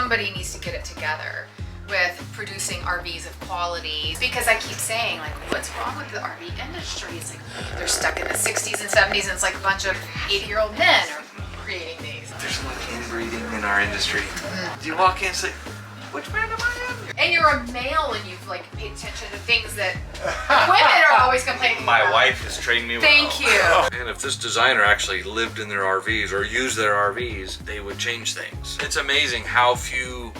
somebody needs to get it together with producing RVs of quality, because I keep saying, like, what's wrong with the RV industry? It's like they're stuck in the 60s and 70s and it's like a bunch of 80-year-old men are creating these. There's so much inbreeding in our industry. Do you walk in and say, which brand am I in? And you're a male and you've like paid attention to things that women are always complaining My about. wife has trained me well. Thank you. And if this designer actually lived in their RVs or used their RVs, they would change things. It's amazing how few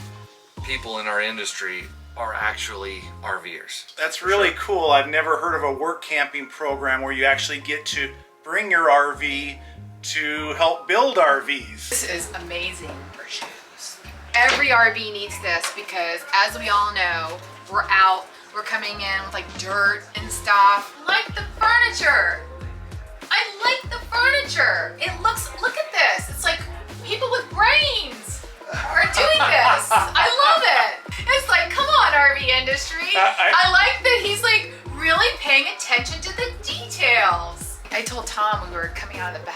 people in our industry are actually RVers. That's really cool. I've never heard of a work camping program where you actually get to bring your RV to help build RVs. This is amazing for shoes. Every RV needs this because, as we all know, we're out, we're coming in with like dirt and stuff. Like the furniture. I like the furniture. It looks, look at this. It's like people with brains are doing this. I love it. It's like, come on, RV industry. I like that he's like really paying attention to the details. I told Tom when we were coming out of the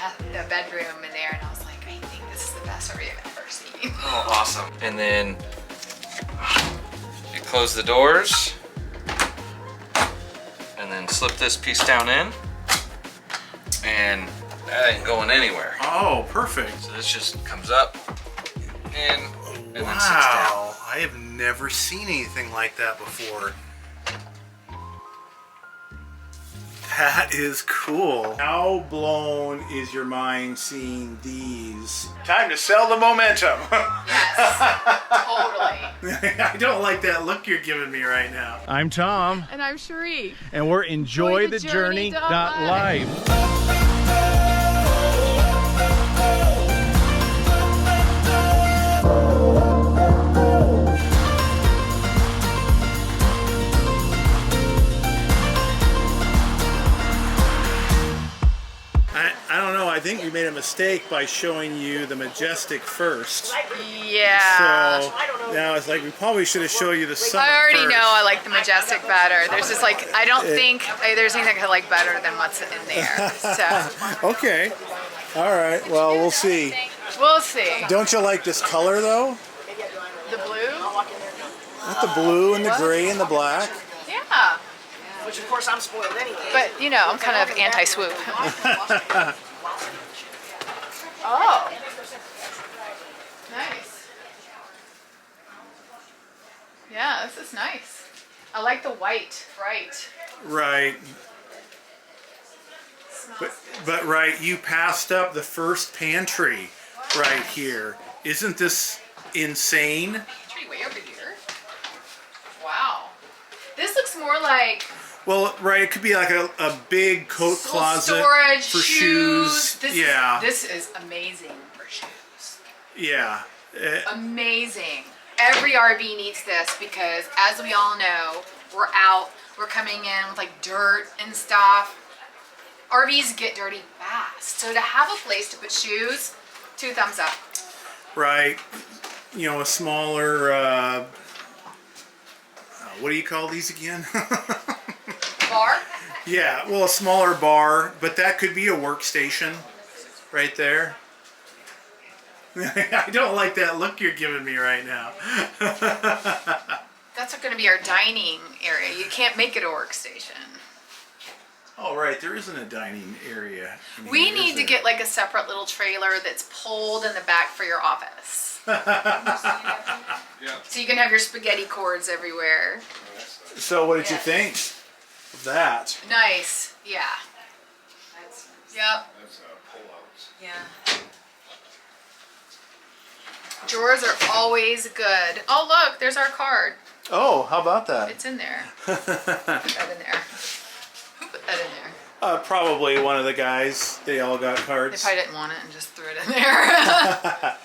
bedroom in there, and I was like, I think this is the best RV I've ever seen. Oh, awesome. And then you close the doors and then slip this piece down in, and that ain't going anywhere. Oh, perfect. So this just comes up and then sits down. Wow, I have never seen anything like that before. That is cool. How blown is your mind seeing these? Time to sell the momentum. Yes, totally. I don't like that look you're giving me right now. I'm Tom. And I'm Cheri. And we're EnjoyTheJourney.Life. I don't know, I think we made a mistake by showing you the Majestic first. Yeah. So now it's like we probably should have shown you the Summit I already first. know I like the Majestic better. There's just like, I don't think there's anything I like better than what's in there. So Okay. All right. Well, we'll see. we'll see. Don't you like this color though? The blue? Not the blue and the gray and the black. Yeah. Which of course I'm spoiled anyway. But you know, I'm kind of anti-swoop. Oh. Nice. Yeah, this is nice. I like the white, bright. Right. But right, you passed up the first pantry right here. Isn't this insane? Pantry way over here. Wow. This looks more like Well, right, it could be like a big coat closet storage, for shoes. shoes. Yeah. This is amazing for shoes. Yeah. Amazing. Every RV needs this because, as we all know, we're out, we're coming in with like dirt and stuff. RVs get dirty fast. So to have a place to put shoes, 2 thumbs up. Right. You know, a smaller, what do you call these again? Bar? Yeah, well, a smaller bar, but that could be a workstation right there. I don't like that look you're giving me right now. That's going to be our dining area. You can't make it a workstation. Oh, right, there isn't a dining area. We here, need is to there? get like a separate little trailer that's pulled in the back for your office. So you can have your spaghetti cords everywhere. So what did you Yes. think of that? Nice. Yeah. Yep. Yeah. Drawers are always good. Oh, look, there's our card. Oh, how about that? It's in there. Put that in there. Who put that in there? Probably one of the guys. They all got They cards. probably didn't want it and just threw it in there.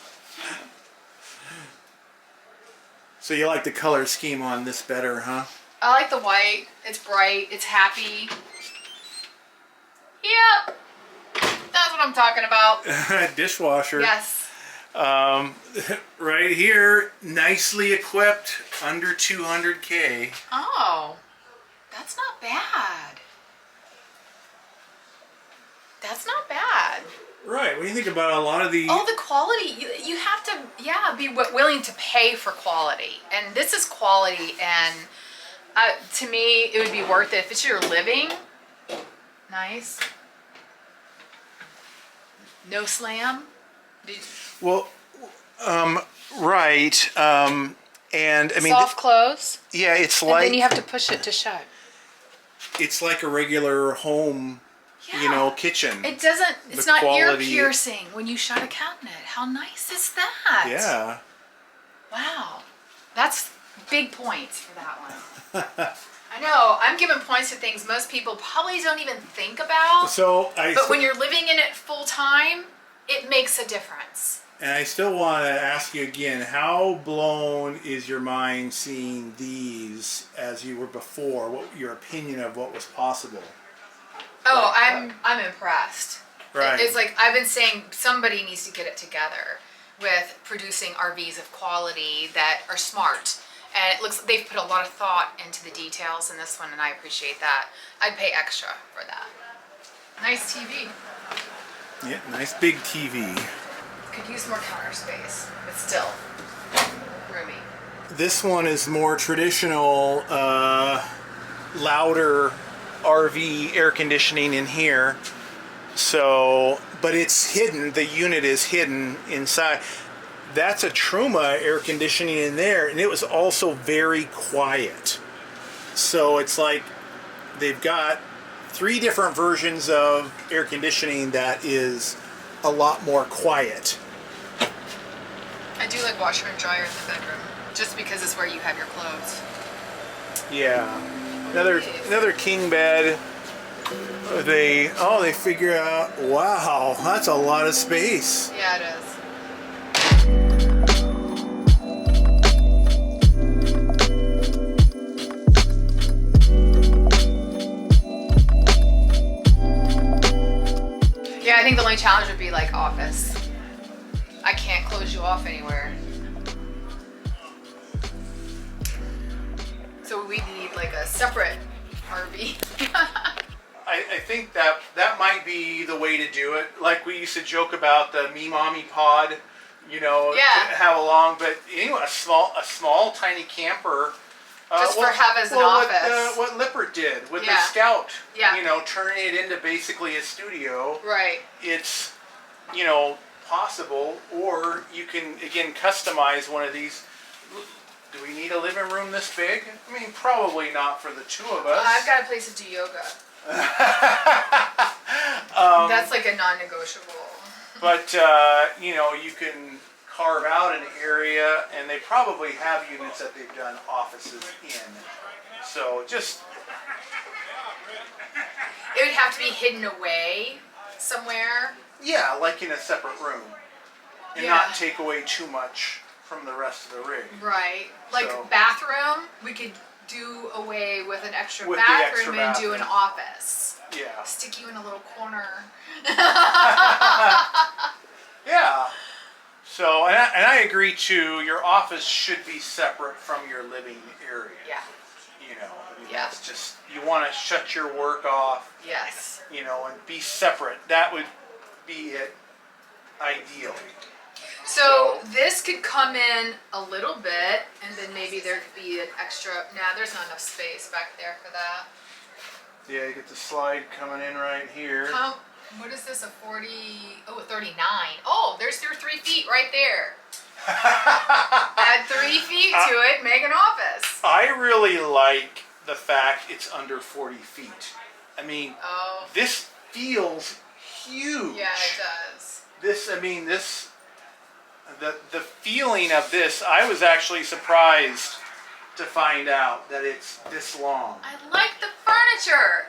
So you like the color scheme on this better, huh? I like the white. It's bright. It's happy. Yep. That's what I'm talking about. Dishwasher. Yes. Right here, nicely equipped, under 200K. Oh, that's not bad. That's not bad. Right. When you think about a lot of the... Oh, the quality. You have to, be willing to pay for quality. And this is quality. And to me, it would be worth it. If it's your living, nice. No slam. Well, right. And I mean... Soft close. Yeah, it's And like... then you have to push it to shut. It's like a regular home, kitchen. It doesn't, it's The not ear quality- piercing when you shut a cabinet. How nice is that? Yeah. Wow. That's big points for that one. I know, I'm giving points to things most people probably don't even think about. But when you're living in it full time, it makes a difference. And I still want to ask you again, how blown is your mind seeing these as you were before? What your opinion of what was possible? Oh, I'm impressed. Right. It's like I've been saying, somebody needs to get it together with producing RVs of quality that are smart. And it looks they've put a lot of thought into the details in this one, and I appreciate that. I'd pay extra for that. Nice TV. Yeah, nice big TV. Could use more counter space, but still roomy. This one is more traditional, louder RV air conditioning in here. So, but it's hidden. The unit is hidden inside. That's a Truma air conditioning in there, and it was also very quiet. So it's like they've got 3 different versions of air conditioning that is a lot more quiet. I do like washer and dryer in the bedroom, just because it's where you have your clothes. Yeah, another king bed. They figure out, wow, that's a lot of space. Yeah, it is. Yeah, I think the only challenge would be like office. I can't close you off anywhere. So we need like a separate RV. I think that might be the way to do it. Like we used to joke about the Me Mommy Pod, Yeah. to have along. But anyway, a small tiny camper. Just for have as an office. What Lippert did with the Yeah. Scout. Yeah. Turning it into basically a studio. Right. It's, possible, or you can again customize one of these. Do we need a living room this big? I mean, probably not for the 2 of us. I've got a place to do yoga. That's like a non-negotiable. But, you can carve out an area, and they probably have units that they've done offices in. So just... It would have to be hidden away somewhere. Yeah, like in a separate room. And Yeah. not take away too much from the rest of the rig. Right. Like So- bathroom, we could do away with an extra With the bathroom extra and do an bathroom. office. Yeah. Stick you in a little corner. Yeah. So, and I agree too, your office should be separate from your living area. Yeah. Yeah. That's just, you want to shut your work off, Yes. and be separate. That would be it, ideally. So this could come in a little bit, and then maybe there could be an extra. Nah, there's not enough space back there for that. Yeah, you get the slide coming in right here. What is this? A 40? Oh, a 39. Oh, there's your 3 feet right there. Add 3 feet to it, make an office. I really like the fact it's under 40 feet. I mean, Oh. this feels huge. Yeah, it does. The feeling of this, I was actually surprised to find out that it's this long. I like the furniture.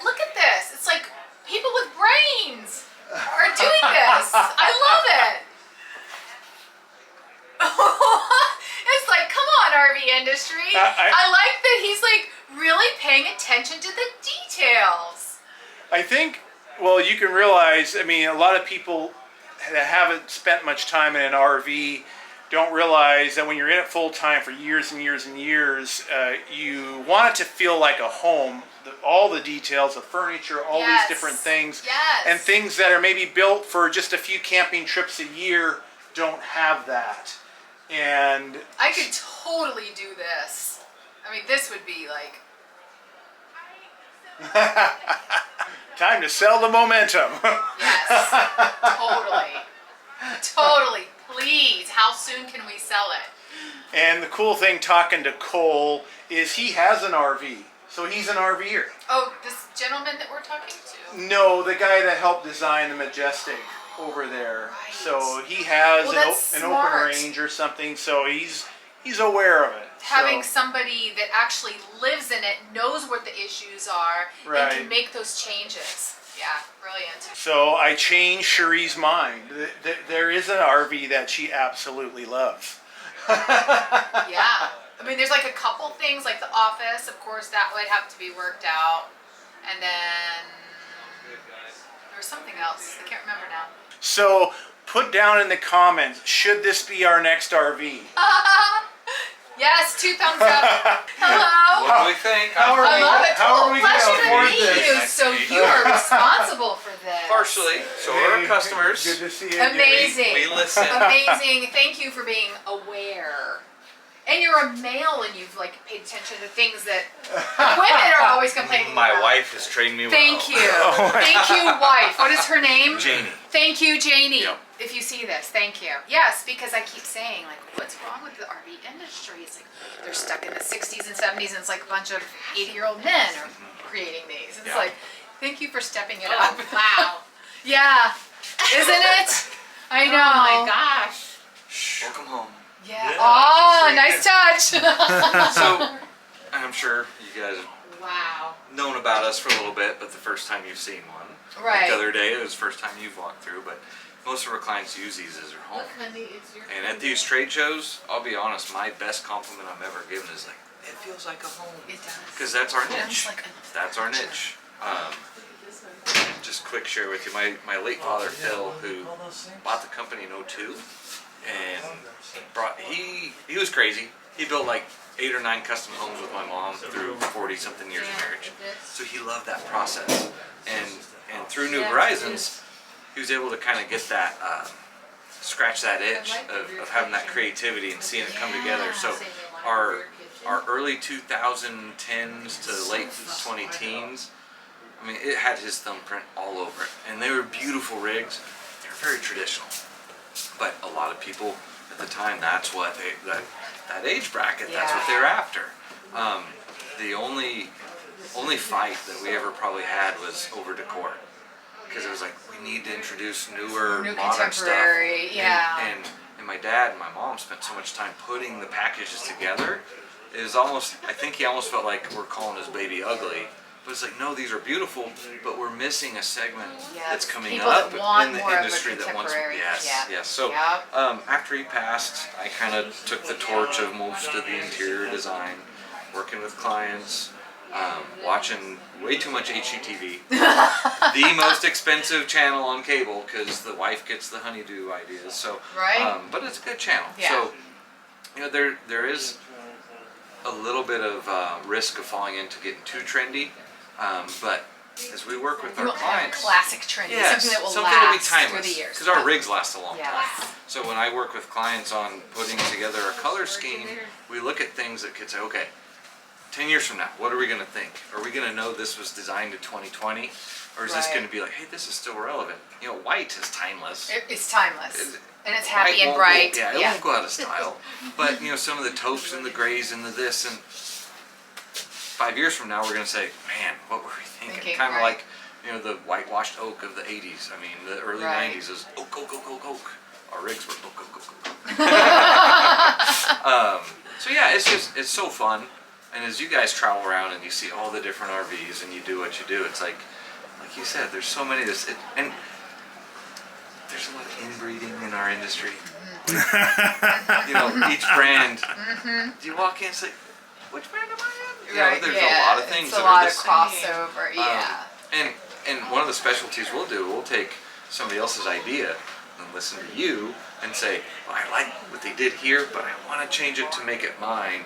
Look at this. It's like people with brains are doing this. I love it. It's like, come on, RV industry. I like that he's like really paying attention to the details. I think, well, you can realize, a lot of people that haven't spent much time in an RV don't realize that when you're in it full time for years and years and years, you want it to feel like a home. All the details, the furniture, all these different things, and things that are maybe built for just a few camping trips a year don't have that. And I could totally do this. I mean, this would be like... time to sell the momentum. Yes, totally. Totally. Please, how soon can we sell it? And the cool thing talking to Cole is he has an RV. So he's an RVer. Oh, this gentleman that we're talking to? No, the guy that helped design the Majestic over there. Right. So he has an open smart. range or something. So he's aware of it. Having So, somebody that actually lives in it, knows what the issues are, Right. and can make those changes. Yeah, brilliant. so I changed Cheri's mind. There is an RV that she absolutely loves. Yeah. I mean, there's like a couple things, like the office, of course, that would have to be worked out. And then there was something else. I can't remember now. So put down in the comments, should this be our next RV? Yes, 2 thumbs up. Hello. What do we think? How are I we, love it. how Cool. are we Pleasure going to to afford meet this? you. So you are responsible for this. Partially. So are our customers. Good to see you. Amazing. We listen. Amazing. Thank you for being aware. And you're a male and you've like paid attention to things that women are always complaining My about. wife has trained me well. Thank you. Thank you, wife. What is her name? Janie. Thank you, Janie. Yep. If you see this, thank you. Yes, because I keep saying, like, what's wrong with the RV industry? It's like they're stuck in the 60s and 70s, and it's like a bunch of 80-year-old men are creating these. It's Yeah. like, thank you for stepping it up. Wow. Yeah. Isn't it? I know. Oh my gosh. Welcome home. Yeah. Oh, nice touch. So, I'm sure you guys have Wow. known about us for a little bit, but the first time you've seen one. Right. Like the other day, it was the first time you've walked through, but most of our clients use these as their home. Look, honey, it's your And at these trade shows, I'll be honest, my best compliment I'm ever given is like, it feels like a home. It does. Because that's our It feels niche. like a That's our niche. Just quick share with you, my late father Phil, who bought the company in '02, and he was crazy. He built like 8 or 9 custom homes with my mom through 40 something years of marriage. So he loved that process, and through New Horizons, he was able to kind of get that scratch that itch of having that creativity and seeing it come together. So our early 2010s to late 2010s, I mean, it had his thumbprint all over it, and they were beautiful rigs. They're very traditional, but a lot of people at the time, that's what that age bracket, that's what they're after. The only fight that we ever probably had was over decor, because it was like, we need to introduce newer, New modern stuff. contemporary, yeah. And my dad and my mom spent so much time putting the packages together. It was almost, I think he almost felt like we're calling his baby ugly. But it's like, no, these are beautiful, but we're missing a segment that's coming People up that want in the more of a industry that wants. contemporary, Yes, yeah. yes. So Yep. after he passed, I kind of took the torch of most of the interior design, working with clients, watching way too much HGTV, the most expensive channel on cable, because the wife gets the honeydew ideas. So, Right. but it's a good channel. Yeah. So, you know, there is a little bit of risk of falling into getting too trendy, but as we work with You our want kind of clients, classic trendy, yes, something that will something that'll be last through timeless, the years. because our rigs last a long Yes. time. So when I work with clients on putting together a color scheme, we look at things that could say, okay, 10 years from now, what are we going to think? Are we going to know this was designed in 2020? Or is this Right. going to be like, hey, this is still relevant? You know, white is timeless. It's timeless. It- And it's White happy and won't bright. Go, yeah, it won't go out of style. But, you know, some of the taupes and the grays and the this, and 5 years from now, we're going to say, man, what were we thinking? Kind of right. like, you know, the whitewashed oak of the 80s. I mean, the early Right. 90s is oak, oak, oak, oak, oak. Our rigs were oak, oak, oak, oak. So yeah, it's so fun. And as you guys travel around and you see all the different RVs and you do what you do, it's like you said, there's so many of this, and there's a lot of inbreeding in our industry. You know, each brand, you walk in and say, which brand am I in? You know, there's a lot of things It's that a lot are of the crossover, same. yeah. And one of the specialties we'll do, we'll take somebody else's idea and listen to you and say, well, I like what they did here, but I want to change it to make it mine.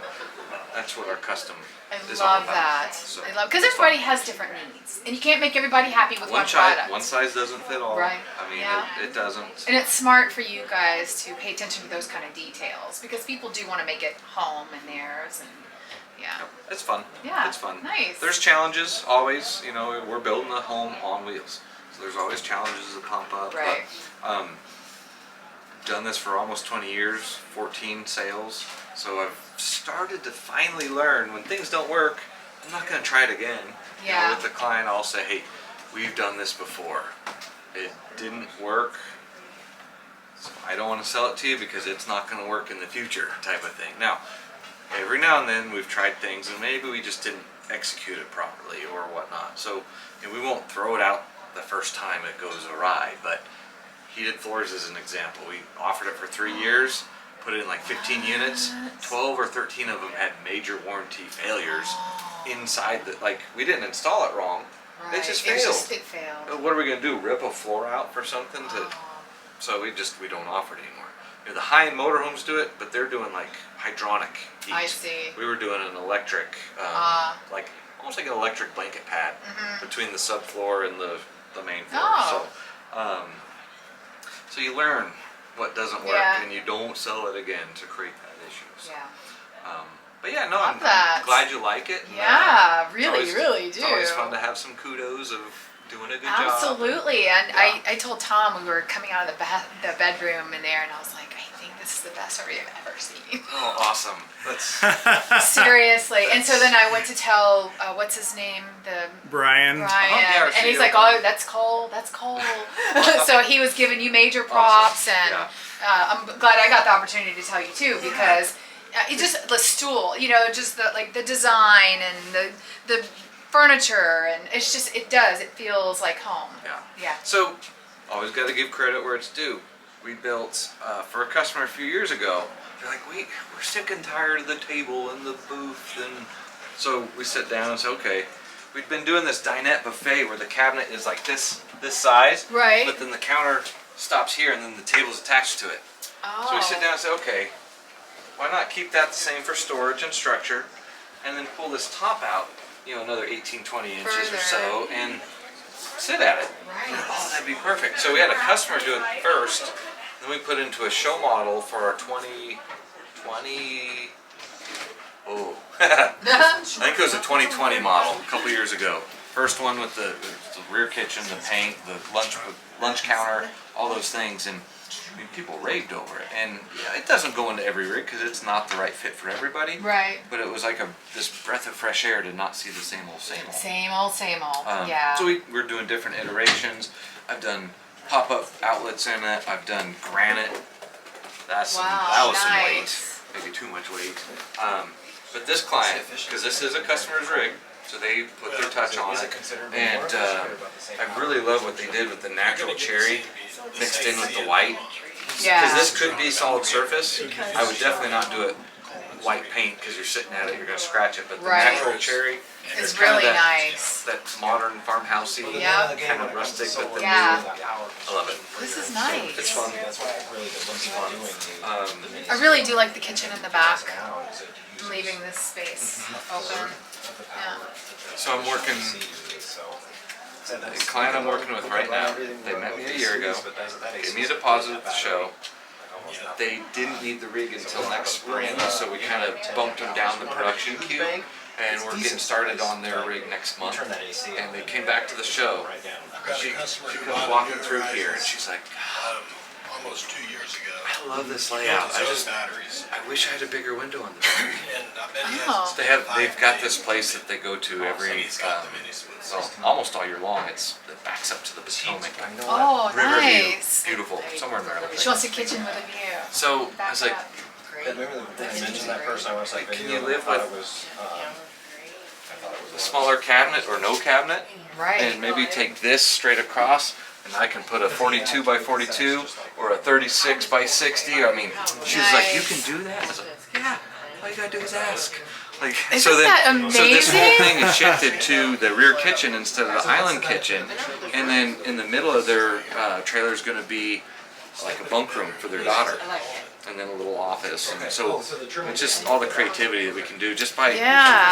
That's what our custom is all love about. that. So, I love because it's everybody fun. has different needs, and you can't make everybody happy with one product. One size doesn't fit all. Right. I mean, Yeah. it doesn't. And it's smart for you guys to pay attention to those kind of details because people do want to make it home and theirs, and yeah. It's fun. Yeah, It's fun. nice. There's challenges always. You know, we're building a home on wheels, so there's always challenges that pop up. Right. But, done this for almost 20 years, 14 sales. So I've started to finally learn when things don't work, I'm not going to try it again. You know, Yeah. with the client, I'll say, hey, we've done this before. It didn't work. So I don't want to sell it to you because it's not going to work in the future type of thing. Now, every now and then we've tried things and maybe we just didn't execute it properly or whatnot. So we won't throw it out the first time it goes awry, but heated floors is an example. We offered it for 3 years, put it in like 15 units. 12 or 13 of them had major warranty failures inside the, like we didn't install it wrong. Right. It just failed. It failed. What are we going to do? Rip a floor out for something to? So we don't offer it anymore. You know, the high-end motorhomes do it, but they're doing like hydronic heat. I see. We were doing an electric, like almost like an electric blanket pad between the subfloor and the main floor. Oh. So you learn what doesn't work, Yeah. and you don't sell it again to create that issue. So, Yeah. but yeah, no, Love I'm that. glad you like it. And, Yeah, it's really, always- really do. It's always fun to have some kudos of doing a good job. Absolutely, and Yeah. I told Tom we were coming out of the bedroom in there, and I was like, I think this is the best RV I've ever seen. Oh, awesome! That's Seriously. And so then I went to tell Brian. Brian, yeah, and he's CEO. like, "Oh, that's Cole. So he was giving you major props, and Yeah. I'm glad I got the opportunity to tell you too, because it just the stool, you know, just the design and the furniture, and it's just it feels like home. Yeah. Yeah. So, always got to give credit where it's due. We built for a customer a few years ago. They're like, we're sick and tired of the table and the booth, and so we sit down and say, okay, we've been doing this dinette buffet where the cabinet is like this size, Right. but then the counter stops here and then the table's attached to it. Oh. So we sit down and say, okay, why not keep that the same for storage and structure, and then pull this top out, you know, another 18, 20 inches Further. or so, and sit at it. Right. Oh, that'd be perfect. So we had a customer do it first, then we put it into a show model for our 2020. Oh, I think it was a 2020 model a couple years ago. First one with the rear kitchen, the paint, the lunch counter, all those things, and I mean, people raved over it. And yeah, it doesn't go into every rig because it's not the right fit for everybody. Right. But it was like this breath of fresh air to not see the same old, same old. Same old. Yeah. So we're doing different iterations. I've done pop-up outlets in it. I've done granite. That was some weight, nice. maybe too much weight. But this client, because this is a customer's rig, so they put their touch on it. And I really love what they did with the natural cherry mixed in with the white. Yeah. Because this could be solid surface. I would definitely not do it white paint because you're sitting at it, you're going to scratch it. But the Right. natural cherry It's kinda really that, nice. That modern farmhousey, Yep. kind of rustic, but the Yeah. new. I love it. This is nice. It's fun. I really do like the kitchen in the back. Leaving this space open. Yeah. So I'm working. The client I'm working with right now, they met me a year ago, gave me a deposit at the show. They didn't need the rig until next spring, so we kind of bumped them down the production queue, and we're getting started on their rig next month. And they came back to the show. She comes walking through here, and she's like, Almost 2 years ago. I love this layout. Batteries. I wish I had a bigger window on the back. And I bet he Oh. has They've got this place that they go to every, he's got the mini splits. well, almost all year long. It backs up to the Potomac. Oh, Riverview, nice. beautiful, somewhere in Maryland. She wants a kitchen with a view. So I Back was it like, up. Great. Remember when I mentioned that person? I was like, Can video, you live I thought with- it was, a smaller cabinet or no cabinet, Right. and maybe take this straight across, and I can put a 42 by 42 or a 36 by 60. I mean, she was like, "You can do that?" I was like, "Yeah, all you gotta do is ask." Like, Isn't that so this whole amazing? thing is shifted to the rear kitchen instead of the island kitchen, and then in the middle of their trailer is going to be like a bunk room for their daughter. I like it. And then a little office, and so it's just all the creativity that we can do just by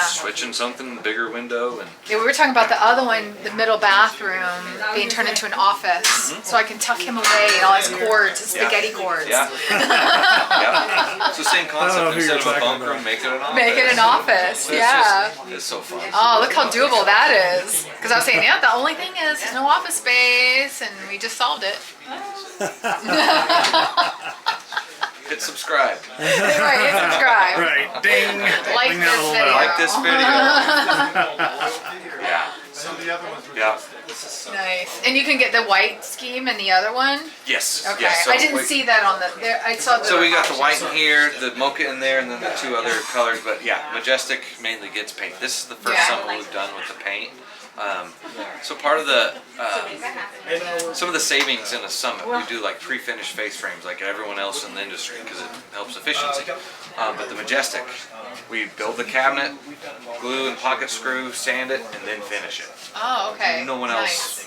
switching something, bigger window, and Yeah, we were talking about the other one, the middle bathroom being turned into an office, so I can tuck him away and all his cords, his spaghetti cords. yeah, yeah. It's the same I don't know concept. who you're Instead of a talking bunk room, about. make it an office. Make it an office, It's yeah. just- it's so fun. Oh, look how doable that is. Because I was saying, yeah, the only thing is there's no office space, and we just solved it. Hit subscribe. Right, hit subscribe. Right, ding. Like Ring this that little video. bell. Like this video. Yeah. Yeah. Nice. And you can get the white scheme and the other one? Yes. Okay. Yes. So I didn't wait. see that on the, there, I saw the. So we got the white in here, the mocha in there, and then the two other colors. But yeah, Majestic mainly gets paint. This is the first Yeah. summer we've done with the paint. So part of the some of the savings in a Summit, we do like pre-finished face frames like everyone else in the industry because it helps efficiency. But the Majestic, we build the cabinet, glue and pocket screw, sand it, and then finish it. Oh, okay. No one Nice. else.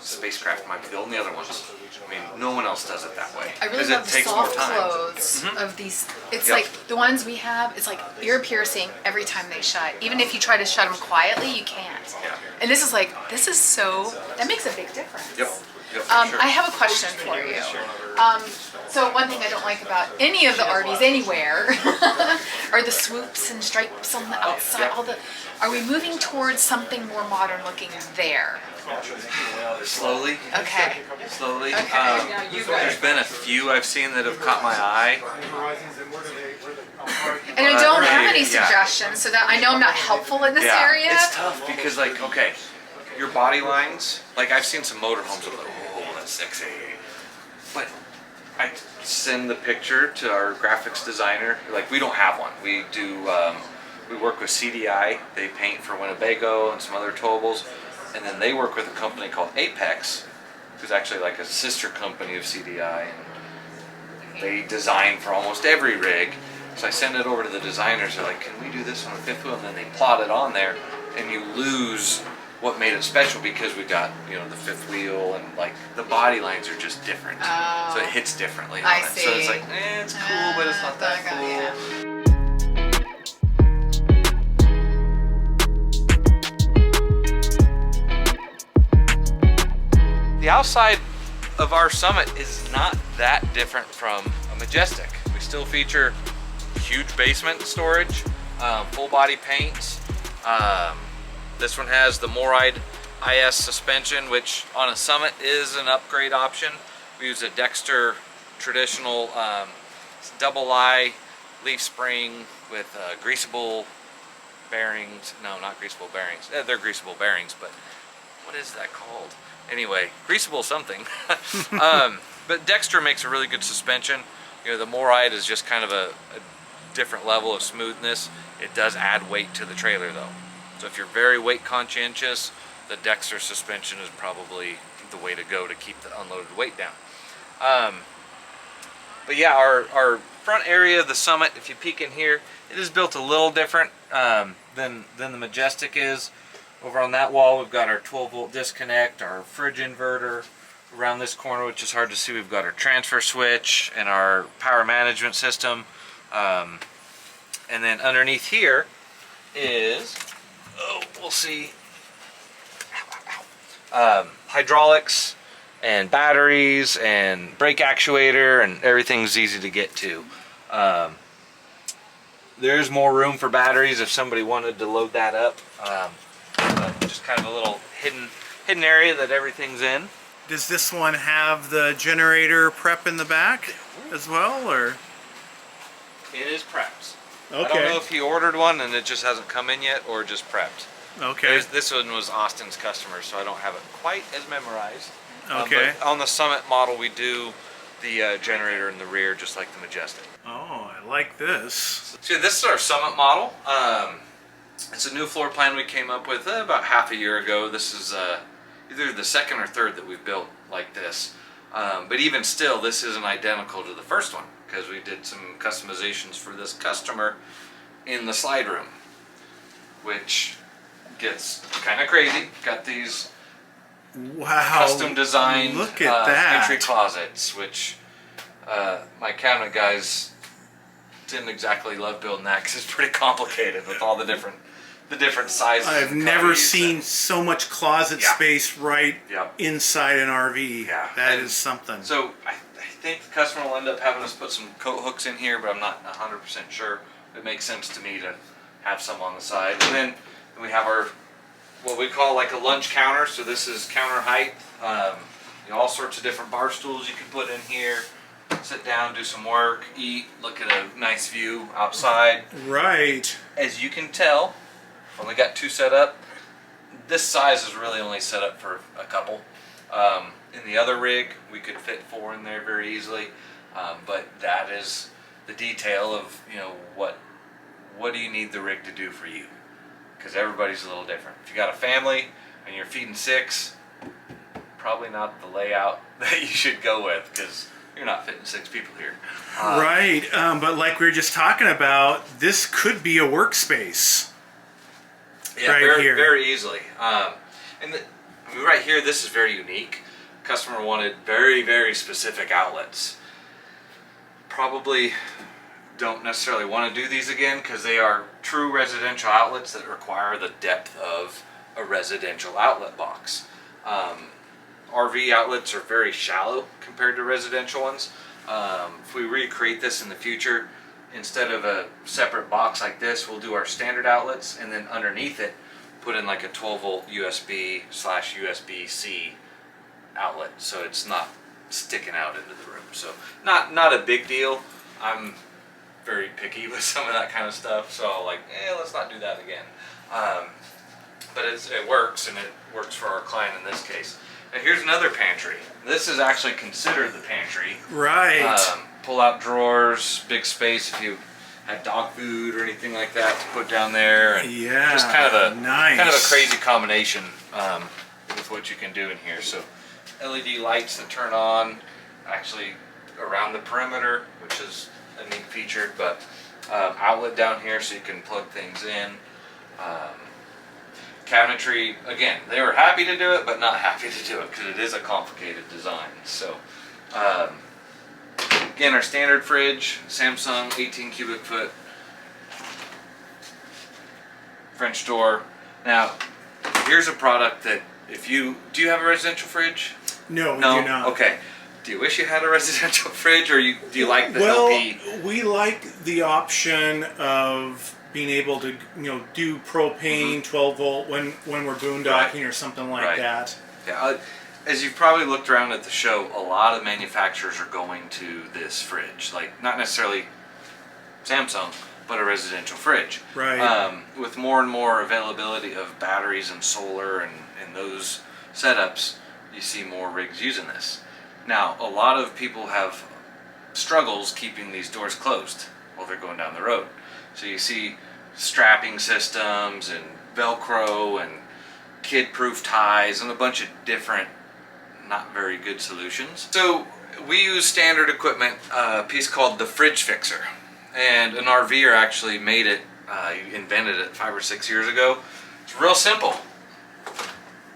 Spacecraft might be the only other ones. I mean, no one else does it that way I really because love it the takes more soft time. clothes of these. It's Yep. like the ones we have. It's like ear piercing every time they shut. Even if you try to shut them quietly, you can't. Yeah. And this is like so. That makes a big difference. Yep. Yep. For sure. I have a question for you. So one thing I don't like about any of the RVs anywhere are the swoops and stripes on the outside. yeah. All the. Are we moving towards something more modern looking there? Slowly. Okay. Slowly. Okay. There's been a few I've seen that have caught my eye. And I don't have any Yeah. suggestions, so that I know I'm not helpful in this Yeah, area. it's tough because like, okay, your body lines, like I've seen some motorhomes that are like, oh, that's sexy. But I send the picture to our graphics designer. Like we don't have one. We do, we work with CDI. They paint for Winnebago and some other towables. And then they work with a company called Apex, who's actually like a sister company of CDI. And they design for almost every rig. So I send it over to the designers. They're like, can we do this on a fifth wheel? And then they plot it on there, and you lose what made it special because we got, you know, the fifth wheel and like the body lines are just different. Oh. So it hits differently on I it. So it's see. like, it's cool, but it's not that cool. Yeah. The outside of our Summit is not that different from a Majestic. We still feature huge basement storage, full body paints. This one has the Moride IS suspension, which on a Summit is an upgrade option. We use a Dexter traditional double eye leaf spring with greasable bearings. No, not greasable bearings. They're greasable bearings, but what is that called? Anyway, greasable something. But Dexter makes a really good suspension. You know, the Moride is just kind of a different level of smoothness. It does add weight to the trailer though. So if you're very weight conscientious, the Dexter suspension is probably the way to go to keep the unloaded weight down. But yeah, our front area of the Summit, if you peek in here, it is built a little different than the Majestic is. Over on that wall, we've got our 12-volt disconnect, our fridge inverter. Around this corner, which is hard to see, we've got our transfer switch and our power management system. And then underneath here is, we'll see, hydraulics and batteries and brake actuator, and everything's easy to get to. There's more room for batteries if somebody wanted to load that up. But just kind of a little hidden area that everything's in. Does this one have the generator prep in the back as well, or? It is prepped. Okay. I don't know if he ordered one and it just hasn't come in yet, or just prepped. Okay. This one was Austin's customer, so I don't have it quite as memorized. Okay. But on the Summit model, we do the generator in the rear, just like the Majestic. Oh, I like this. So this is our Summit model. It's a new floor plan we came up with about half a year ago. This is either the second or third that we've built like this. But even still, this isn't identical to the first one because we did some customizations for this customer in the slide room, which gets kind of crazy. Got these Wow. custom designed Look at that. entry closets, which my cabinet guys didn't exactly love building that because it's pretty complicated with all the different sizes. I've and never cubbies seen and- so much closet Yeah. space right Yeah. inside an RV. Yeah. That And is something. So I think the customer will end up having us put some coat hooks in here, but I'm not 100% sure. It makes sense to me to have some on the side. And then we have our, what we call like a lunch counter. So this is counter height. All sorts of different bar stools you can put in here. Sit down, do some work, eat, look at a nice view outside. Right. As you can tell, only got 2 set up. This size is really only set up for a couple. In the other rig, we could fit 4 in there very easily. But that is the detail of, what do you need the rig to do for you? Because everybody's a little different. If you got a family and you're feeding 6, probably not the layout that you should go with, because you're not fitting 6 people here. Right. But like we were just talking about, this could be a workspace. Yeah, right very, here. very easily. Right here, this is very unique. Customer wanted very, very specific outlets. Probably don't necessarily want to do these again because they are true residential outlets that require the depth of a residential outlet box. RV outlets are very shallow compared to residential ones. If we recreate this in the future, instead of a separate box like this, we'll do our standard outlets, and then underneath it put in like a 12-volt USB/USB-C outlet, so it's not sticking out into the room. So not a big deal. I'm very picky with some of that kind of stuff, so like, let's not do that again. But it works, and it works for our client in this case. And here's another pantry. This is actually considered the pantry. Right. Pull out drawers, big space if you had dog food or anything like that to put down there. And Yeah, just kind of a nice. crazy combination with what you can do in here. So LED lights that turn on actually around the perimeter, which is a neat feature. But outlet down here so you can plug things in. Cabinetry, again, they were happy to do it, but not happy to do it because it is a complicated design. So, again, our standard fridge, Samsung 18 cubic foot French door. Now, here's a product that do you have a residential fridge? No, we No? do not. Okay. Do you wish you had a residential fridge, or do you like the Well, LP? we like the option of being able to, do propane 12 volt when we're boondocking or something like Right. that. Yeah, as you've probably looked around at the show, a lot of manufacturers are going to this fridge. Like, not necessarily Samsung, but a residential fridge. Right. With more and more availability of batteries and solar and those setups, you see more rigs using this. Now, a lot of people have struggles keeping these doors closed while they're going down the road. So you see strapping systems and Velcro and kid-proof ties and a bunch of different not very good solutions. So we use standard equipment, a piece called the Fridge Fixer. And an RVer actually made it, invented it 5 or 6 years ago. It's real simple.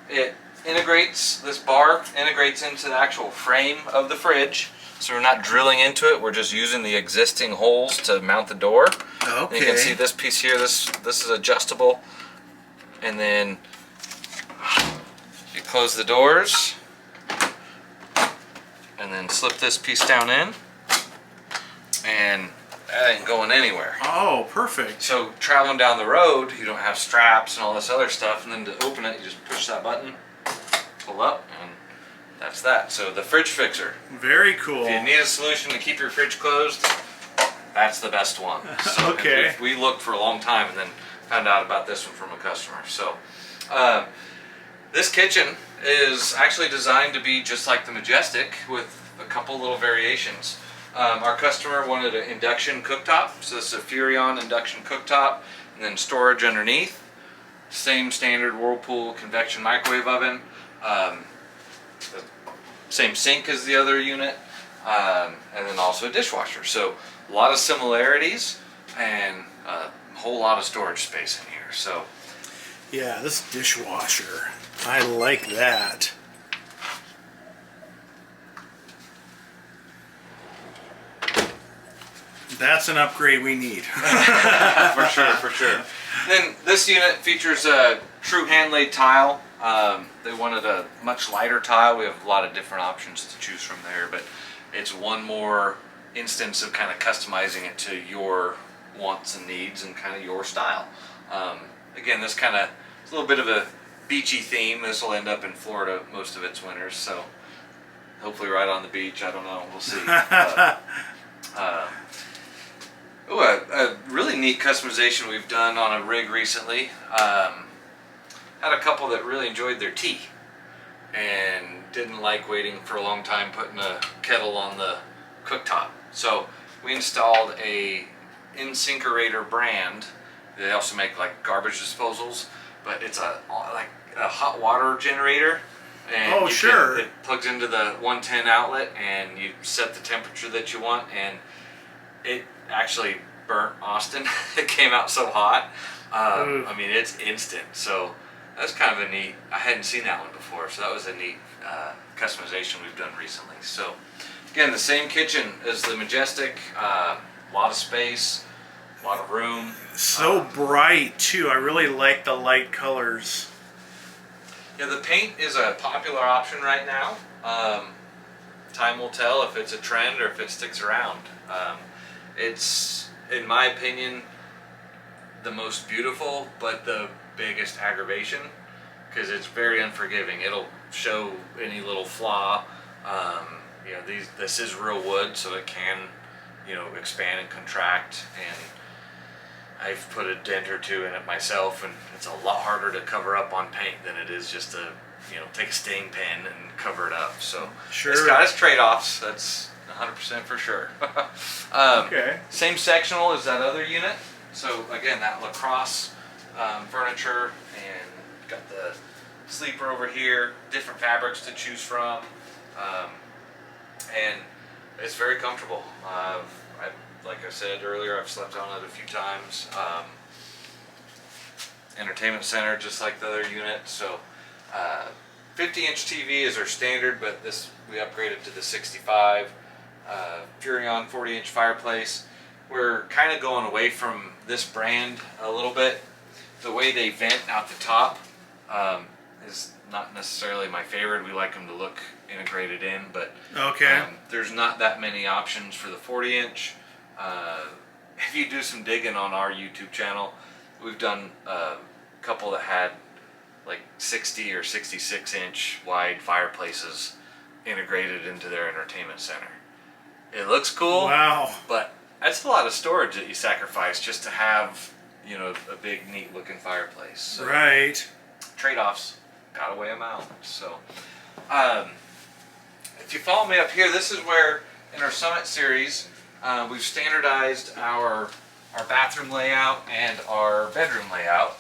It integrates, this bar integrates into the actual frame of the fridge. So we're not drilling into it, we're just using the existing holes to mount the door. Okay. And you can see this piece here, this is adjustable. And then you close the doors and then slip this piece down in, and that ain't going anywhere. Oh, perfect. So traveling down the road, you don't have straps and all this other stuff, and then to open it, you just push that button, pull up, and that's that. So the Fridge Fixer. Very cool. If you need a solution to keep your fridge closed, that's the best one. So, Okay. and we looked for a long time and then found out about this one from a customer. So this kitchen is actually designed to be just like the Majestic with a couple little variations. Our customer wanted an induction cooktop, so this is a Furrion induction cooktop, and then storage underneath. Same standard Whirlpool convection microwave oven. The same sink as the other unit, and then also a dishwasher. So a lot of similarities and a whole lot of storage space in here. So Yeah, this dishwasher. I like that. That's an upgrade we need. For sure, for sure. Then this unit features a true hand-laid tile. They wanted a much lighter tile. We have a lot of different options to choose from there, but it's one more instance of kind of customizing it to your wants and needs and kind of your style. Again, this kind of, it's a little bit of a beachy theme. This will end up in Florida most of its winters, so hopefully right on the beach. I don't know. We'll see. A really neat customization we've done on a rig recently. Had a couple that really enjoyed their tea and didn't like waiting for a long time putting a kettle on the cooktop. So we installed a InSinkerator brand. They also make like garbage disposals, but it's a hot water generator. And it plugs into the 110 outlet, and you set the temperature that you want, and it actually burnt Austin. It came out so hot. I mean, it's instant. So that's kind of a neat, I hadn't seen that one before, so that was a neat customization we've done recently. So again, the same kitchen as the Majestic, a lot of space, a lot of room. So bright too. I really like the light colors. Yeah, the paint is a popular option right now. Time will tell if it's a trend or if it sticks around. It's, in my opinion, the most beautiful, but the biggest aggravation, because it's very unforgiving. It'll show any little flaw. You know, this is real wood, so it can, you know, expand and contract. And I've put a dent or two in it myself, and it's a lot harder to cover up on paint than it is just to, you know, take a stain pen and cover it up. So it's got its trade-offs. That's 100% for sure. Okay. Same sectional as that other unit. So again, that lacrosse furniture, and got the sleeper over here. Different fabrics to choose from, and it's very comfortable. Like I said earlier, I've slept on it a few times. Entertainment center, just like the other unit. So 50-inch TV is our standard, but this we upgraded to the 65. Furrion 40-inch fireplace. We're kind of going away from this brand a little bit. The way they vent out the top is not necessarily my favorite. We like them to look integrated in, but there's not that many options for the 40-inch. If you do some digging on our YouTube channel, we've done a couple that had like 60 or 66-inch wide fireplaces integrated into their entertainment center. It looks cool, but that's a lot of storage that you sacrifice just to have, you know, a big, neat looking fireplace. So, trade-offs, gotta weigh them out. So, if you follow me up here, this is where in our Summit series, we've standardized our bathroom layout and our bedroom layout.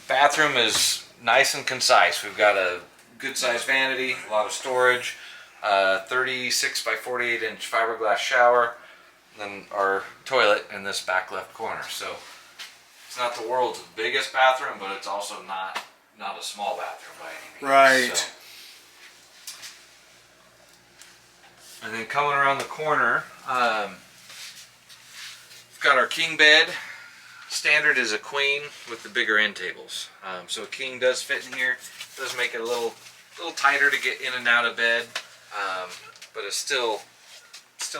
Bathroom is nice and concise. We've got a good sized vanity, a lot of storage, 36 by 48-inch fiberglass shower, and then our toilet in this back left corner. So it's not the world's biggest bathroom, but it's also not a small bathroom by any means. So. And then coming around the corner, we've got our king bed. Standard is a queen with the bigger end tables. So a king does fit in here. It does make it a little tighter to get in and out of bed, but it's still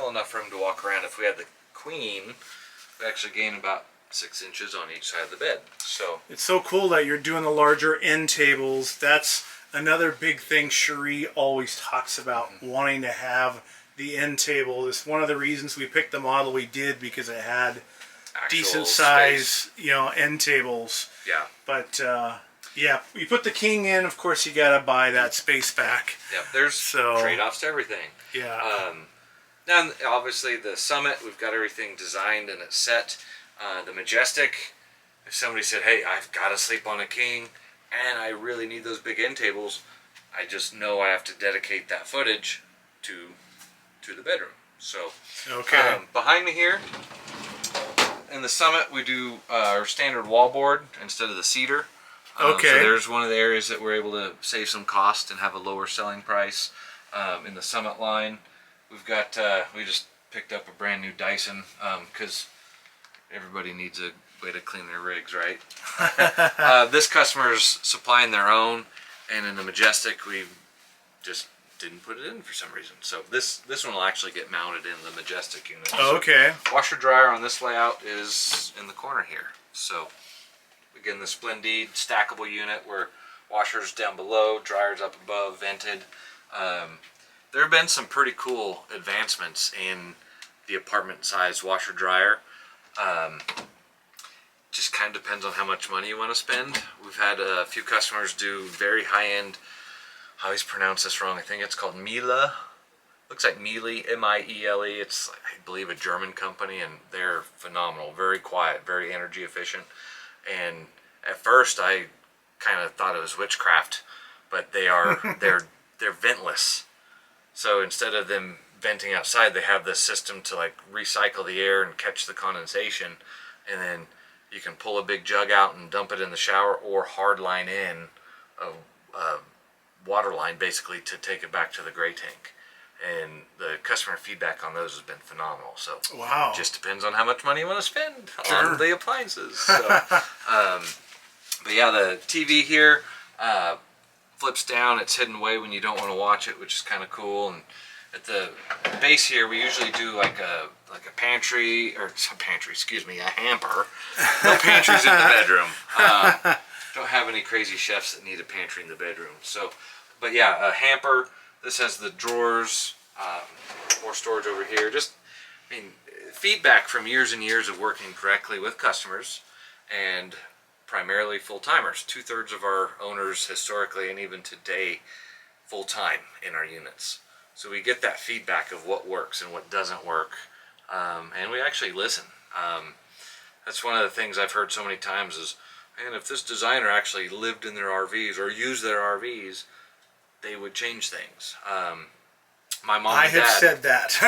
enough room to walk around. If we had the queen, we actually gain about 6 inches on each side of the bed. So it's so cool that you're doing the larger end tables. That's another big thing Cheri always talks about, wanting to have the end table. It's one of the reasons we picked the model we did, because it had actual decent size, space. you know, end tables. Yeah. But yeah, you put the king in, of course you gotta buy that space back. Yep, there's trade-offs to everything. Yeah. Now, obviously the Summit, we've got everything designed and it's set. The Majestic, if somebody said, hey, I've got to sleep on a king and I really need those big end tables, I just know I have to dedicate that footage to the bedroom. So behind me here in the Summit, we do our standard wallboard instead of the cedar. So there's one of the areas that we're able to save some cost and have a lower selling price. In the Summit line, we've got we just picked up a brand new Dyson because everybody needs a way to clean their rigs, right? This customer's supplying their own, and in the Majestic we just didn't put it in for some reason. So this one will actually get mounted in the Majestic unit. So Okay. washer dryer on this layout is in the corner here. So again, the Splendide stackable unit where washers down below, dryers up above, vented. There have been some pretty cool advancements in the apartment size washer dryer. Just kind of depends on how much money you want to spend. We've had a few customers do very high-end, I always pronounce this wrong, I think it's called Miele. Looks like Miele, M-I-E-L-E. It's, I believe, a German company, and they're phenomenal. Very quiet, very energy efficient. And at first I kind of thought it was witchcraft, but they're ventless. So instead of them venting outside, they have this system to like recycle the air and catch the condensation, and then you can pull a big jug out and dump it in the shower, or hard line in a water line basically to take it back to the gray tank. And the customer feedback on those has been phenomenal. So Wow. it just depends on how much money you want to spend Sure. on the appliances. So, but yeah, the TV here flips down. It's hidden away when you don't want to watch it, which is kind of cool. And at the base here, we usually do like a pantry, or a pantry, excuse me, a hamper. No pantries in the bedroom. Don't have any crazy chefs that need a pantry in the bedroom. So, but yeah, a hamper. This has the drawers, more storage over here. Just, I mean, feedback from years and years of working correctly with customers, and primarily full-timers. 2/3 of our owners historically, and even today, full-time in our units. So we get that feedback of what works and what doesn't work, and we actually listen. That's one of the things I've heard so many times is, man, if this designer actually lived in their RVs or used their RVs, they would change things. My mom I and dad have said that.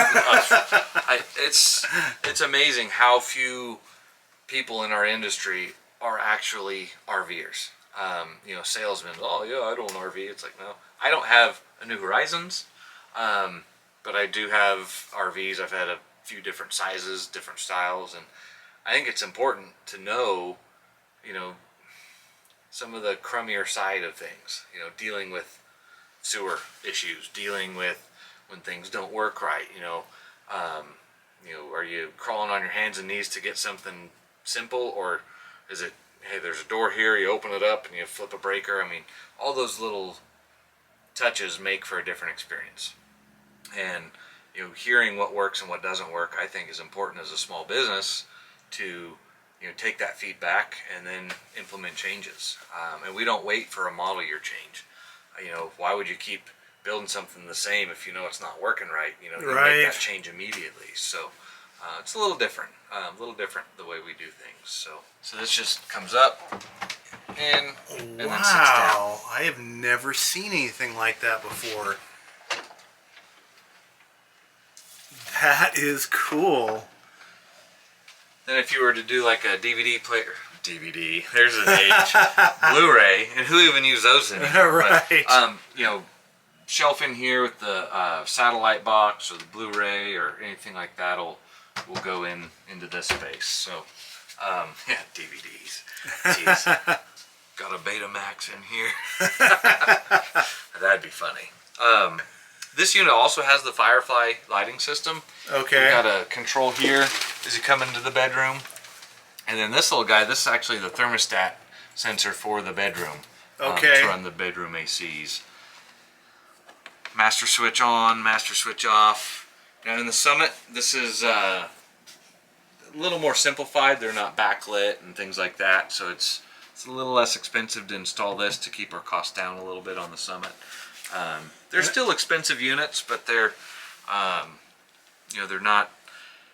it's amazing how few people in our industry are actually RVers. Salesmen. Oh yeah, I don't RV. It's like, no, I don't have a New Horizons, but I do have RVs. I've had a few different sizes, different styles, and I think it's important to know, some of the crummier side of things. Dealing with sewer issues, dealing with when things don't work right. Are you crawling on your hands and knees to get something simple, or is it, hey, there's a door here, you open it up and you flip a breaker? I mean, all those little touches make for a different experience. And hearing what works and what doesn't work, I think, is important as a small business to take that feedback and then implement changes. And we don't wait for a model year change. Why would you keep building something the same if you know it's not working right? You Right. make that change immediately. So it's a little different, the way we do things. So this just comes up and then sits down. Wow. I have never seen anything like that before. That is cool. Then if you were to do like a DVD player, there's an age, Blu-ray, and who even use those anymore? Right. But, shelf in here with the satellite box or the Blu-ray or anything like that will go into this space. So, yeah, DVDs. Jeez. Got a Betamax in here. That'd be funny. This unit also has the Firefly lighting system. Okay. We've got a control here as you come into the bedroom. And then this little guy, this is actually the thermostat sensor for the bedroom. Okay. To run the bedroom ACs. Master switch on, master switch off. Now in the Summit, this is a little more simplified. They're not backlit and things like that. So it's a little less expensive to install this to keep our costs down a little bit on the Summit. They're still expensive units, but they're not.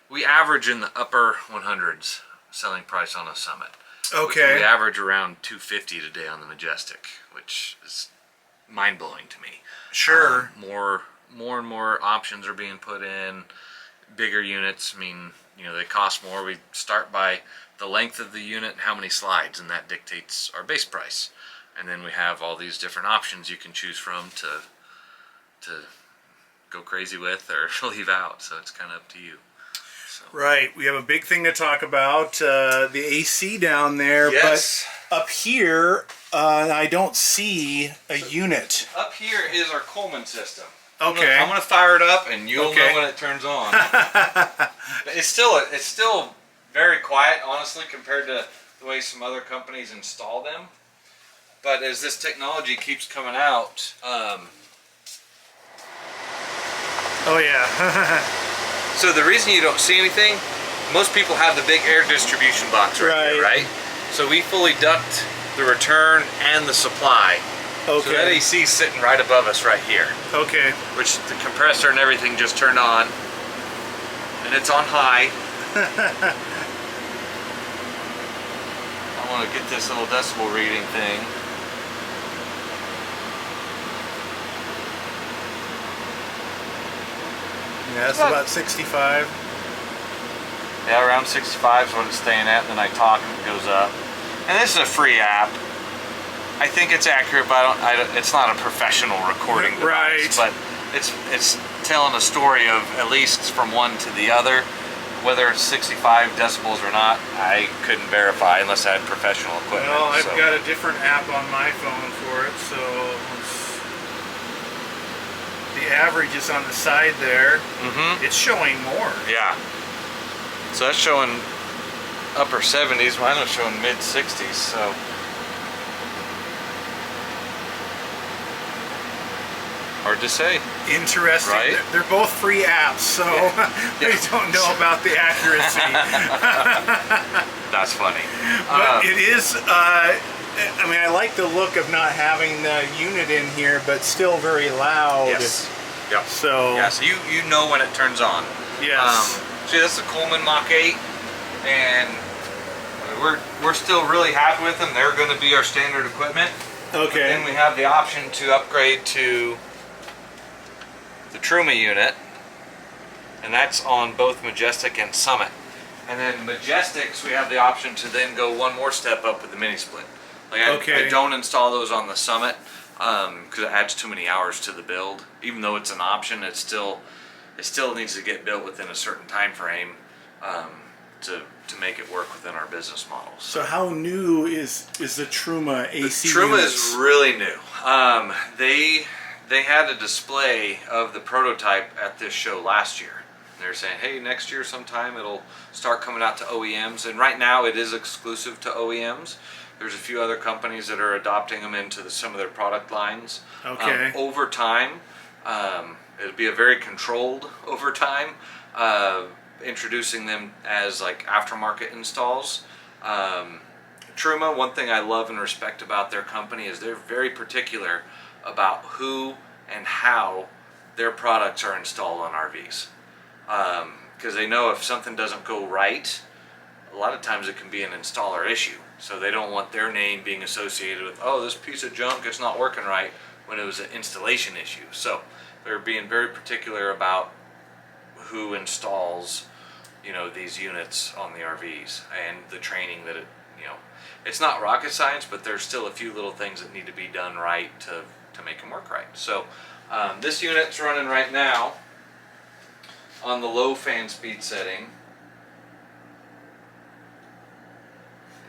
We average in the upper 100s selling price on a Summit. Okay. We average around $250 today on the Majestic, which is mind-blowing to me. Sure. More and more options are being put in. Bigger units, I mean, they cost more. We start by the length of the unit and how many slides, and that dictates our base price. And then we have all these different options you can choose from to go crazy with or leave out. So it's kind of up to you. So. Right. We have a big thing to talk about, the AC down there. Yes. But up here, I don't see a unit. Up here is our Coleman system. Okay. I'm gonna fire it up, and you'll Okay. know when it turns on. It's still very quiet, honestly, compared to the way some other companies install them. But as this technology keeps coming out, Oh, yeah. so the reason you don't see anything, most people have the big air distribution box right here, right? So we fully duct the return and the supply. Okay. So that AC is sitting right above us right here. Okay. Which the compressor and everything just turned on. And it's on high. I want to get this little decibel reading thing. Yeah, it's about 65. Yeah, around 65 is what it's staying at, and then I talk and it goes up. And this is a free app. I think it's accurate, but it's not a professional recording device. Right. But it's telling a story of at least from one to the other. Whether it's 65 decibels or not, I couldn't verify unless I had professional equipment. Well, I've got a different app on my phone for it, so the average is on the side there. Mm-hmm. It's showing more. Yeah. So that's showing upper 70s. Mine was showing mid 60s. So. Hard to say. Interesting. Right? They're both free apps, so we don't know about the accuracy. That's funny. But it is, I mean, I like the look of not having the unit in here, but still very loud. Yes. Yep. So, yeah, so you know when it turns on. yes. See, that's the Coleman Mach 8, and we're still really happy with them. They're going to be our standard equipment. Okay. Then we have the option to upgrade to the Truma unit, and that's on both Majestic and Summit. And then Majestics, we have the option to then go one more step up with the mini split. Like I don't install those on the Summit because it adds too many hours to the build. Even though it's an option, it still needs to get built within a certain time frame to make it work within our business model. So how new is the Truma AC The Truma units? is really new. They had a display of the prototype at this show last year. They're saying, hey, next year sometime it'll start coming out to OEMs. And right now it is exclusive to OEMs. There's a few other companies that are adopting them into some of their product lines. Okay. Over time, it'll be a very controlled over time, introducing them as like aftermarket installs. Truma, one thing I love and respect about their company is they're very particular about who and how their products are installed on RVs. Because they know if something doesn't go right, a lot of times it can be an installer issue. So they don't want their name being associated with, oh, this piece of junk, it's not working right, when it was an installation issue. So they're being very particular about who installs, these units on the RVs and the training that it's not rocket science, but there's still a few little things that need to be done right to make them work right. So this unit's running right now on the low fan speed setting,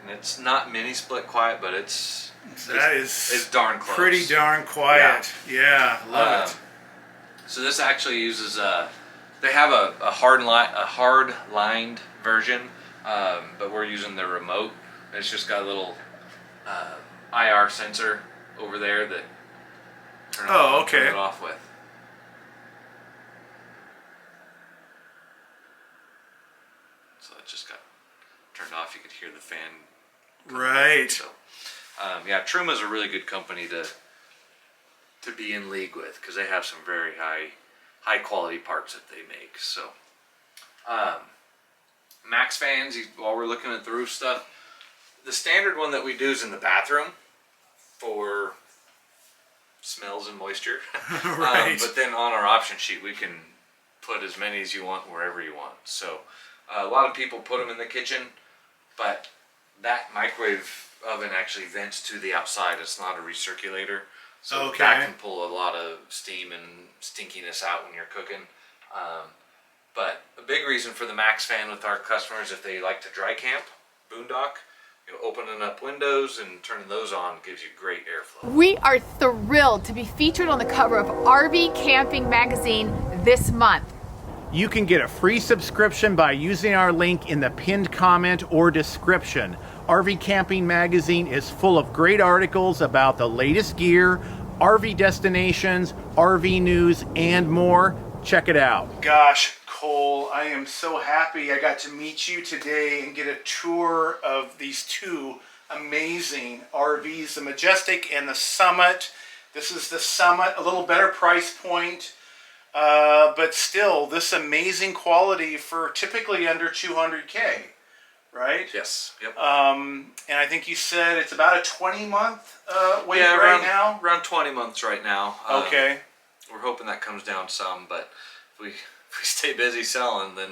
and it's not mini split quiet, but it's darn close. Pretty darn quiet. Yeah, love it. So this actually uses they have a hard lined version, but we're using the remote. It's just got a little IR sensor over there that turn it on and turn it off with. So it just got turned off. You could hear the fan. Right. So, yeah, Truma's a really good company to be in league with because they have some very high quality parts that they make. So, max fans. While we're looking at the roof stuff, the standard one that we do is in the bathroom for smells and moisture. Right. But then on our option sheet, we can put as many as you want wherever you want. So a lot of people put them in the kitchen, but that microwave oven actually vents to the outside. It's not a recirculator. So Okay. that can pull a lot of steam and stinkiness out when you're cooking. But a big reason for the Max fan with our customers, if they like to dry camp, boondock, opening up windows and turning those on gives you great airflow. We are thrilled to be featured on the cover of RV Camping Magazine this month. You can get a free subscription by using our link in the pinned comment or description. RV Camping Magazine is full of great articles about the latest gear, RV destinations, RV news, and more. Check it out. Gosh, Cole, I am so happy I got to meet you today and get a tour of these two amazing RVs, the Majestic and the Summit. This is the Summit, a little better price point, but still this amazing quality for typically under 200K, right? Yes. Yep. And I think you said it's about a 20-month wait Yeah, right now? around 20 months right now. Okay. We're hoping that comes down some, but if we stay busy selling, then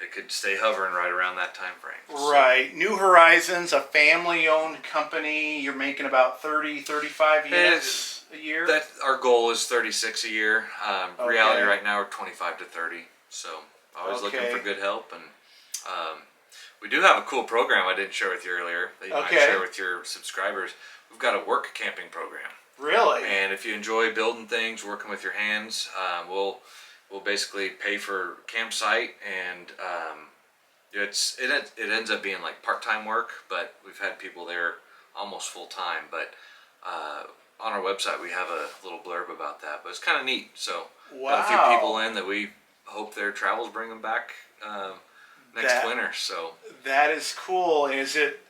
it could stay hovering right around that time frame. So, Right. New Horizons, a family-owned company. You're making about 30, 35 units a year? that our goal is 36 a year. Reality Okay. right now we're 25 to 30. So always looking Okay. for good help, and we do have a cool program I didn't share with you earlier that you might Okay. share with your subscribers. We've got a work camping program. Really? And if you enjoy building things, working with your hands, we'll basically pay for campsite, and it ends up being like part-time work, but we've had people there almost full-time. But on our website we have a little blurb about that, but it's kind of neat. So got a few Wow. people in that we hope their travels bring them back next winter. So That is cool. Is it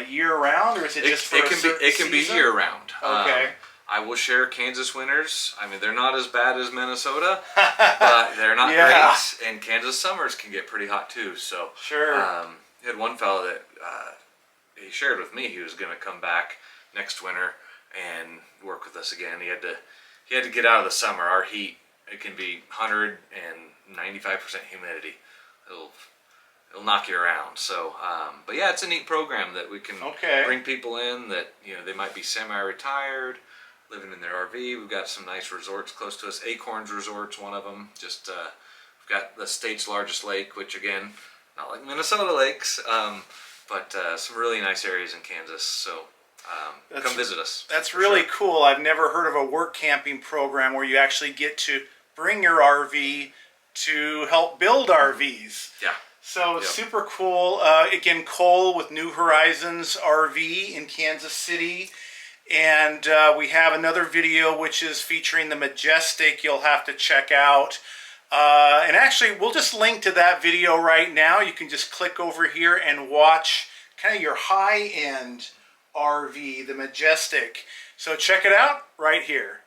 year-round, or is it just for it a can be certain season? year-round. Okay. I will share Kansas winters. I mean, they're not as bad as Minnesota, but they're not Yeah. great. And Kansas summers can get pretty hot too. So Sure. had one fellow that he shared with me he was going to come back next winter and work with us again. He had to get out of the summer. Our heat, it can be 195% humidity. It'll knock you around. So, but yeah, it's a neat program that we can Okay. bring people in that they might be semi-retired, living in their RV. We've got some nice resorts close to us. Acorns Resort's one of them. Just we've got the state's largest lake, which again, not like Minnesota lakes, but some really nice areas in Kansas. So come visit us. That's for really sure. cool. I've never heard of a work camping program where you actually get to bring your RV to help build RVs. Yeah. So Yep. super cool. Again, Cole with New Horizons RV in Kansas City. And we have another video which is featuring the Majestic you'll have to check out. And actually, we'll just link to that video right now. You can just click over here and watch kind of your high-end RV, the Majestic. So check it out right here.